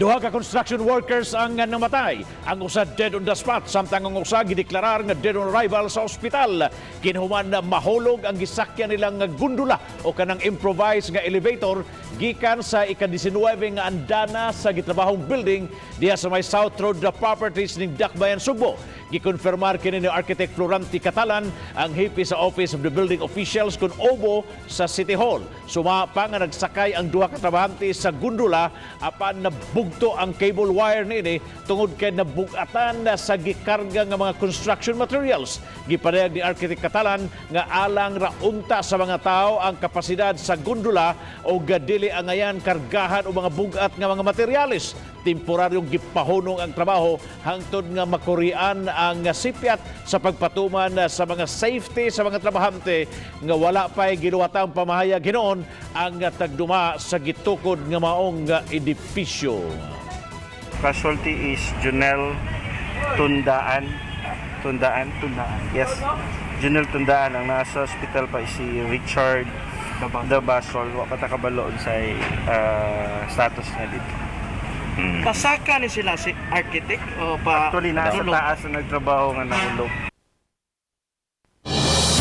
Duha ka construction workers ang namatay. Ang usa dead on the spot samtang ang usa gideklarar nga dead on arrival sa ospital. Kinhuman na mahulog ang gisakyan nilang gundula o kanang improvised nga elevator gikan sa ika-19 nga andana sa gitrabahong building diha sa may South Road Properties ning Dakbayan, Sugbo. Gikonfirmar kini ni Architect Floranti Catalan ang hipi sa Office of the Building Officials kun obo sa City Hall. Suma pa nga nagsakay ang duha ka trabahante sa gundula apan nabugto ang cable wire niini tungod kay nabugatan sa gikarga nga mga construction materials. Gipadayag ni Architect Catalan nga alang ra unta sa mga tao ang kapasidad sa gundula o gadili angayan kargahan o mga bugat nga mga materyales. Temporaryong gipahunong ang trabaho hangtod nga makurian ang sipyat sa pagpatuman sa mga safety sa mga trabahante nga wala pa'y giluwatang pamahayag hinoon ang tagduma sa gitukod nga maong edipisyo. Casualty is Junel Tundaan. Yes. Junel Tundaan. Ang nasa hospital pa is si Richard Dabasol. Wapata kabaloon sa status niya dito. Pasaka ni sila si architect o pa Actually, nasa taas na nagtrabaho nga nahulog.